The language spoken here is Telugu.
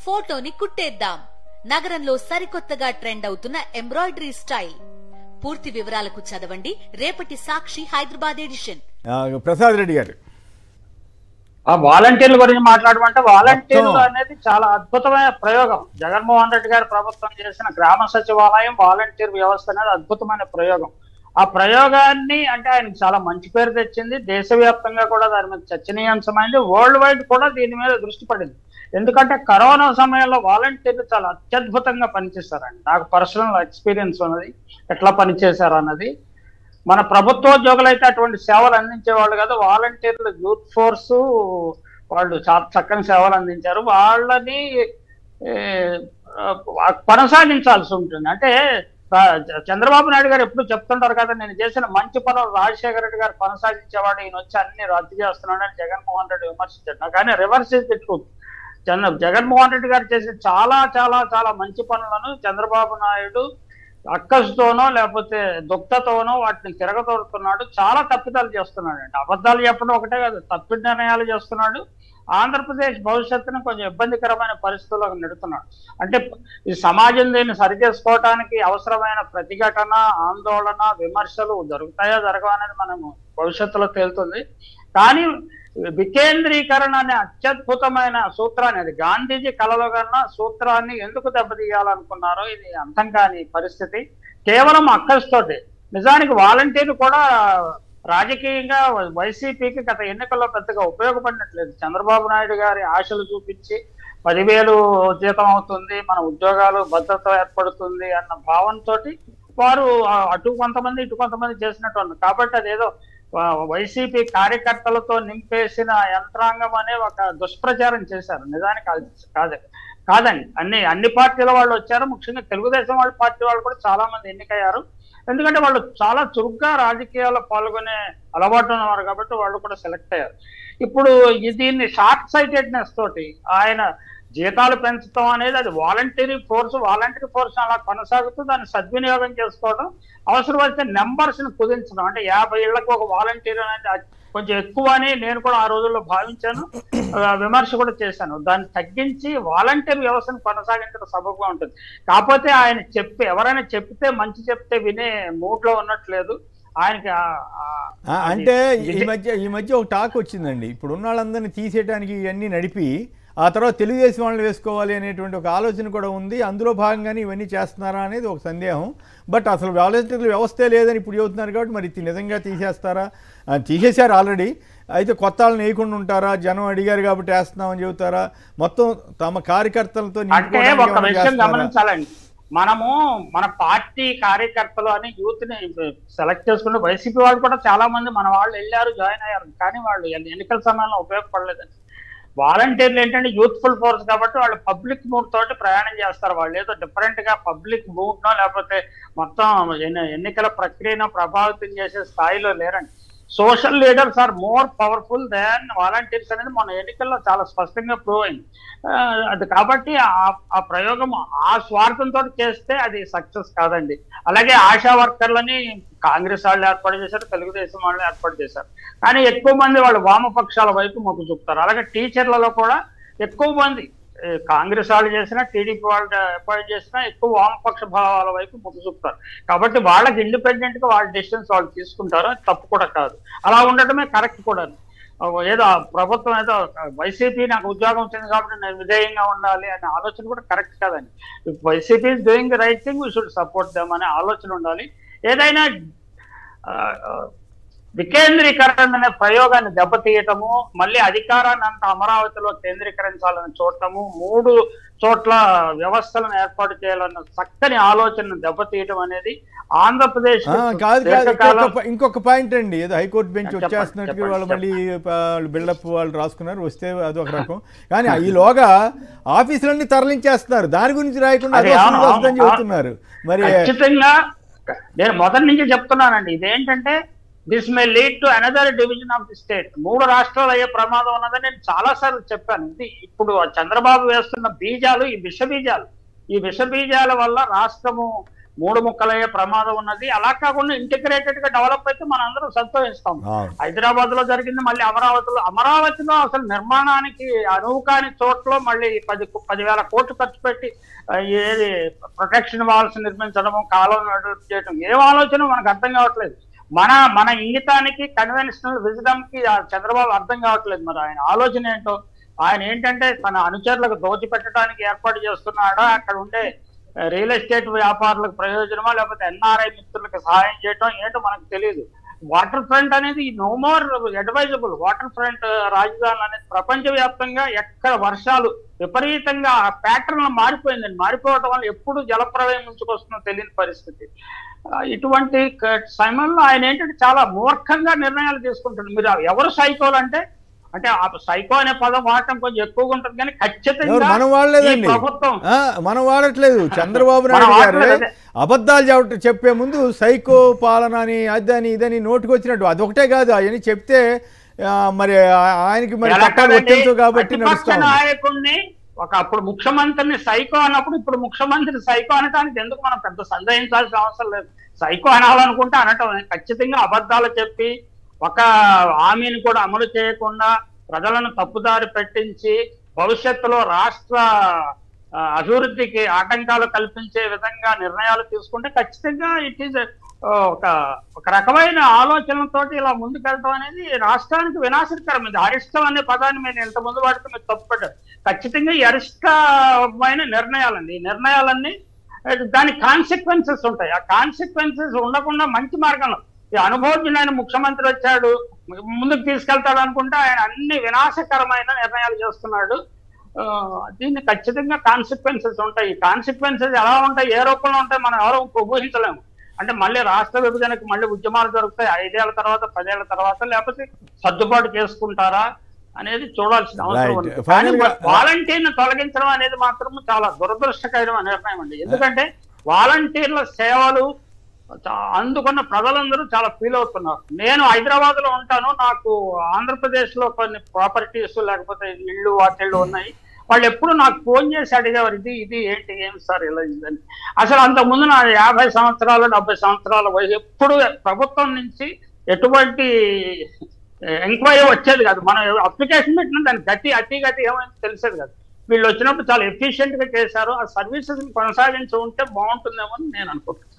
ఫోటోని కుట్టేద్దాం. నగరంలో సరికొత్తగా ట్రెండ్ అవుతున్న ఎంబ్రాయిడరీ స్టైల్. పూర్తి వివరాలకు చదవండి రేపటి సాక్షి హైదరాబాద్ ఎడిషన్. ప్రసాద్ రెడ్డి గారు, ఆ వాలంటీర్ల గురించి మాట్లాడమంటే వాలంటీర్లు అనేది చాలా అద్భుతమైన ప్రయోగం. జగన్మోహన్ రెడ్డి గారి ప్రభుత్వం చేసిన గ్రామ సచివాలయం వాలంటీర్ వ్యవస్థ అనేది అద్భుతమైన ప్రయోగం. ఆ ప్రయోగాన్ని అంటే ఆయనకు చాలా మంచి పేరు తెచ్చింది. దేశవ్యాప్తంగా కూడా దాని మీద చర్చనీయాంశమైంది. వరల్డ్ వైడ్ కూడా దీని మీద దృష్టి పడింది. ఎందుకంటే కరోనా సమయంలో వాలంటీర్లు చాలా అత్యద్భుతంగా పనిచేశారండి. నాకు పర్సనల్ ఎక్స్పీరియన్స్ ఉన్నది ఎట్లా పనిచేశారు అన్నది. మన ప్రభుత్వోద్యోగులు అయితే అటువంటి సేవలు అందించేవాళ్ళు కదా, వాలంటీర్లు యూత్ ఫోర్సు వాళ్ళు చాలా చక్కని సేవలు అందించారు. వాళ్ళని కొనసాగించాల్సి ఉంటుంది. అంటే చంద్రబాబు నాయుడు గారు ఎప్పుడు చెప్తుంటారు కదా, నేను చేసిన మంచి పనులు రాజశేఖర రెడ్డి గారు కొనసాగించేవాడు, ఈయన వచ్చి అన్ని రద్దు చేస్తున్నాడని జగన్మోహన్ రెడ్డి విమర్శించాడు. కానీ reverse is the truth. Jaganmohan Reddy గారు చేసిన చాలా చాలా చాలా మంచి పనులను చంద్రబాబు నాయుడు అక్కసుతోనో లేకపోతే దుఃఖతోనో వాటిని తిరగతోడుతున్నాడు. చాలా తప్పిదాలు చేస్తున్నాడు అండి. అబద్ధాలు చెప్పడం ఒకటే కాదు, తప్పిద నిర్ణయాలు చేస్తున్నాడు. ఆంధ్రప్రదేశ్ భవిష్యత్తును కొంచెం ఇబ్బందికరమైన పరిస్థితుల్లోకి నెడుతున్నాడు. అంటే ఈ సమాజం దీన్ని సరిచేసుకోవటానికి అవసరమైన ప్రతిఘటన, ఆందోళన, విమర్శలు జరుగుతాయో జరగవు అనేది మనము భవిష్యత్తులో తేలుతుంది. కానీ వికేంద్రీకరణ అనే అత్యద్భుతమైన సూత్రాన్ని, అది గాంధీజీ కలలో కన్నా సూత్రాన్ని ఎందుకు దెబ్బతీయాలనుకున్నారో ఇది అర్థం కాని పరిస్థితి. కేవలం అక్కస్తోటి. నిజానికి వాలంటీర్లు కూడా రాజకీయంగా వైసీపీకి గత ఎన్నికల్లో పెద్దగా ఉపయోగపడినట్లేదు. చంద్రబాబు నాయుడు గారి ఆశలు చూపించి 10,000 జీతం అవుతుంది, మన ఉద్యోగాలు భద్రత ఏర్పడుతుంది అన్న భావంతో వారు అటు కొంతమంది ఇటు కొంతమంది చేసినట్టు ఉంది. కాబట్టి అదేదో వైసీపీ కార్యకర్తలతో నింపేసిన యంత్రాంగం అనే ఒక దుష్ప్రచారం చేశారు. నిజానికి అది కాదండి. అన్ని పార్టీల వాళ్ళు వచ్చారు. ముఖ్యంగా తెలుగుదేశం వాళ్ళ పార్టీ వాళ్ళు కూడా చాలా మంది ఎన్నికయ్యారు. ఎందుకంటే వాళ్ళు చాలా చురుగ్గా రాజకీయాల్లో పాల్గొనే అలవాటు ఉన్నవారు కాబట్టి వాళ్ళు కూడా సెలెక్ట్ అయ్యారు. ఇప్పుడు దీన్ని షార్ట్ సైటెడ్నెస్ తోటి ఆయన జీతాలు పెంచడం అనేది, అది వాలంటరీ ఫోర్స్ అలా కొనసాగుతూ దాన్ని సద్వినియోగం చేసుకోవడం, అవసరమైతే నెంబర్స్ ని కుదించడం. అంటే 50 ఇళ్లకు ఒక వాలంటీర్ అనేది కొంచెం ఎక్కువ అని నేను కూడా ఆ రోజుల్లో భావించాను, విమర్శ కూడా చేశాను. దాన్ని తగ్గించి వాలంటీర్ వ్యవస్థను కొనసాగించడం సబబుగా ఉంటుంది. కాకపోతే ఆయన ఎవరైనా చెప్తే మంచి చెప్తే వినే మూడ్ లో ఉన్నట్లేదు ఆయనకి. అంటే ఈ మధ్య ఒక టాక్ వచ్చిందండి, ఇప్పుడు ఉన్న వాళ్ళందరినీ తీసేయడానికి ఇవన్నీ నడిపి ఆ తర్వాత తెలుగుదేశం వాళ్ళని వేసుకోవాలి అనేటువంటి ఒక ఆలోచన కూడా ఉంది. అందులో భాగంగానే ఇవన్నీ చేస్తున్నారా అనేది ఒక సందేహం. బట్ అసలు వాలంటీర్ల వ్యవస్థే లేదని ఇప్పుడు చెబుతున్నారు కాబట్టి మరి నిజంగా తీసేస్తారా? తీసేశారు ఆల్రెడీ. అయితే కొత్త వాళ్ళని వేయకుండా ఉంటారా? జనం అడిగారు కాబట్టి వేస్తున్నామని చెబుతారా? మొత్తం తమ కార్యకర్తలతో గమనించాలండి. మనము మన పార్టీ కార్యకర్తలు అని యూత్ ని సెలెక్ట్ చేసుకుంటే వైసీపీ వాళ్ళు కూడా చాలా మంది మన వాళ్ళు వెళ్ళారు, జాయిన్ అయ్యారు. కానీ వాళ్ళు ఎన్నికల సమయంలో ఉపయోగపడలేదండి. వాలంటీర్లు ఏంటంటే యూత్ఫుల్ ఫోర్స్ కాబట్టి వాళ్ళు పబ్లిక్ మూడ్ తోటి ప్రయాణం చేస్తారు. వాళ్ళు ఏదో డిఫరెంట్ గా పబ్లిక్ మూడ్ నో లేకపోతే మొత్తం ఎన్నికల ప్రక్రియను ప్రభావితం చేసే స్థాయిలో లేరండి. Social leaders are more powerful than volunteers అనేది మన ఎన్నికల్లో చాలా స్పష్టంగా ప్రూవ్ అయింది. అది కాబట్టి ఆ ప్రయోగం ఆ స్వార్థంతో చేస్తే అది సక్సెస్ కాదండి. అలాగే ఆశా వర్కర్లని కాంగ్రెస్ వాళ్ళు ఏర్పాటు చేశారు, తెలుగుదేశం వాళ్ళు ఏర్పాటు చేశారు. కానీ ఎక్కువ మంది వాళ్ళు వామపక్షాల వైపు మొగ్గు చూపుతారు. అలాగే టీచర్లలో కూడా ఎక్కువ మంది కాంగ్రెస్ వాళ్ళు చేసినా టీడీపీ వాళ్ళు ఏర్పాటు చేసినా ఎక్కువ వామపక్ష భావాల వైపు మొగ్గు చూపుతారు. కాబట్టి వాళ్ళకి ఇండిపెండెంట్ గా వాళ్ళ డెసిషన్స్ వాళ్ళు తీసుకుంటారు. తప్పు కూడా కాదు, అలా ఉండటమే కరెక్ట్ కూడా. ఏదో ప్రభుత్వం ఏదో వైసీపీ నాకు ఉద్యోగం వచ్చింది కాబట్టి నేను విధేయంగా ఉండాలి అనే ఆలోచన కూడా కరెక్ట్ కాదండి. YCP is doing the right thing, we should support them అనే ఆలోచన ఉండాలి. ఏదైనా వికేంద్రీకరణ అనే ప్రయోగాన్ని దెబ్బతీయటము, మళ్ళీ అధికారాన్ని అంతా అమరావతిలో కేంద్రీకరించాలని చూడటము, 3 చోట్ల వ్యవస్థలను ఏర్పాటు చేయాలన్న చక్కని ఆలోచనను దెబ్బతీయటం అనేది ఆంధ్రప్రదేశ్ ఇంకొక పాయింట్ అండి. ఏదో హైకోర్టు బెంచ్ వచ్చేస్తున్నట్టు వాళ్ళు మళ్ళీ బిల్డప్ వాళ్ళు రాసుకున్నారు, వస్తే అది ఒక రకం. కానీ ఈలోగా ఆఫీసులన్నీ తరలించేస్తున్నారు, దాని గురించి రాయకుండా చెబుతున్నారు. మరి ఖచ్చితంగా నేను మొదటి నుంచి చెప్తున్నానండి, ఇదేంటంటే this may lead to another division of the state. 3 రాష్ట్రాలు అయ్యే ప్రమాదం ఉన్నదని నేను చాలా సార్లు చెప్పాను. ఇది ఇప్పుడు చంద్రబాబు వేస్తున్న బీజాలు, ఈ విష బీజాల వల్ల రాష్ట్రము మూడు ముక్కలయ్యే ప్రమాదం ఉన్నది. అలా కాకుండా ఇంటిగ్రేటెడ్ గా డెవలప్ అయితే మనం అందరం సంతోషిస్తాం. హైదరాబాద్ లో జరిగింది, మళ్ళీ అమరావతిలో అసలు నిర్మాణానికి అనువు కాని చోట్ల మళ్ళీ 10,000 కోట్లు ఖర్చు పెట్టి ఏది ప్రొటెక్షన్ వాల్స్ నిర్మించడము, కాలం చేయడం, ఏం ఆలోచన మనకు అర్థం కావట్లేదు. మన ఇంగితానికి కన్వెన్షనల్ విజడమ్ కి చంద్రబాబు అర్థం కావట్లేదు. మరి ఆయన ఆలోచన ఏంటో, ఆయన ఏంటంటే తన అనుచరులకు దోచిపెట్టడానికి ఏర్పాటు చేస్తున్నాడా, అక్కడ ఉండే రియల్ ఎస్టేట్ వ్యాపారులకు ప్రయోజనమా, లేకపోతే ఎన్ఆర్ఐ మిత్రులకు సహాయం చేయటం ఏంటో మనకు తెలియదు. వాటర్ ఫ్రంట్ అనేది no more advisable. Waterfront రాజధానులు అనేది ప్రపంచవ్యాప్తంగా ఎక్కడ వర్షాలు విపరీతంగా ప్యాటర్న్ మారిపోయిందండి. మారిపోవడం వల్ల ఎప్పుడు జలప్రలయం ముంచుకొస్తుందో తెలియని పరిస్థితి. ఇటువంటి సమయంలో ఆయన ఏంటంటే చాలా మూర్ఖంగా నిర్ణయాలు తీసుకుంటాడు. మీరు ఎవరు సైకోలు అంటే ఆ సైకో అనే పదం వాడటం కొంచెం ఎక్కువగా ఉంటుంది, కానీ ఖచ్చితంగా మనం వాడలేదండి, ప్రభుత్వం మనం వాడట్లేదు. చంద్రబాబు నాయుడు గారు అబద్ధాలు చెప్పే ముందు సైకో పాలన అని అదని ఇదని నోటుకు వచ్చినట్టు అదొకటే కాదు, అవన్నీ చెప్తే మరి ఆయనకి మరి వర్తించు కాబట్టి నాయకుడిని అప్పుడు ముఖ్యమంత్రిని సైకో అన్నప్పుడు ఇప్పుడు ముఖ్యమంత్రిని సైకో అనటానికి ఎందుకు మనం పెద్ద సందేహించాల్సిన అవసరం లేదు. సైకో అనాలనుకుంటే అనటం. ఖచ్చితంగా అబద్ధాలు చెప్పి ఒక హామీని కూడా అమలు చేయకుండా ప్రజలను తప్పుదారి పెట్టించి భవిష్యత్తులో రాష్ట్ర అభివృద్ధికి ఆటంకాలు కల్పించే విధంగా నిర్ణయాలు తీసుకుంటే ఖచ్చితంగా ఇట్ ఈజ్ ఒక రకమైన ఆలోచనలతో ఇలా ముందుకెళ్ళటం అనేది రాష్ట్రానికి వినాశకరం. ఇది అరిష్టం అనే పదాన్ని మీరు ఇంత ముందు వాడితే మీరు తప్పుపడ్డారు. ఖచ్చితంగా ఈ అరిష్టమైన నిర్ణయాలండి. ఈ నిర్ణయాలన్నీ దాని కాన్సిక్వెన్సెస్ ఉంటాయి. ఆ కాన్సిక్వెన్సెస్ ఉండకుండా మంచి మార్గంలో ఈ అనుభవజ్ఞులైన ముఖ్యమంత్రి వచ్చాడు, ముందుకు తీసుకెళ్తాడు అనుకుంటే ఆయన అన్ని వినాశకరమైన నిర్ణయాలు చేస్తున్నాడు. దీన్ని ఖచ్చితంగా కాన్సిక్వెన్సెస్ ఉంటాయి. ఈ కాన్సిక్వెన్సెస్ ఎలా ఉంటాయి, ఏ రూపంలో ఉంటాయి మనం ఎవరో ఊహించలేము. అంటే మళ్ళీ రాష్ట్ర విభజనకు మళ్ళీ ఉద్యమాలు జరుగుతాయి 5 ఏళ్ల తర్వాత 10 ఏళ్ల తర్వాత, లేకపోతే సర్దుబాటు చేసుకుంటారా అనేది చూడాల్సిన అవసరం ఉంది. కానీ వాలంటీర్ను తొలగించడం అనేది మాత్రం చాలా దురదృష్టకరమైన నిర్ణయం అండి. ఎందుకంటే వాలంటీర్ల సేవలు అందుకున్న ప్రజలందరూ చాలా ఫీల్ అవుతున్నారు. నేను హైదరాబాద్ లో ఉంటాను, నాకు ఆంధ్రప్రదేశ్ లో కొన్ని ప్రాపర్టీస్ లేకపోతే ఇళ్ళు వాటిళ్ళు ఉన్నాయి. వాళ్ళు ఎప్పుడు నాకు ఫోన్ చేసి అడిగేవారు, ఇది ఏంటి ఏం సార్ ఇలా ఇదని. అసలు అంతకుముందు నా 50 సంవత్సరాలు 70 సంవత్సరాల వయసు ఎప్పుడు ప్రభుత్వం నుంచి ఎటువంటి ఎంక్వైరీ వచ్చేది కాదు. మనం అప్లికేషన్ పెట్టినా దాని అతి ఏమైంది తెలిసేది కాదు. వీళ్ళు వచ్చినప్పుడు చాలా ఎఫిషియెంట్ గా చేశారు. ఆ సర్వీసెస్ కొనసాగించి ఉంటే బాగుంటుందేమో అని నేను అనుకుంటున్నాను.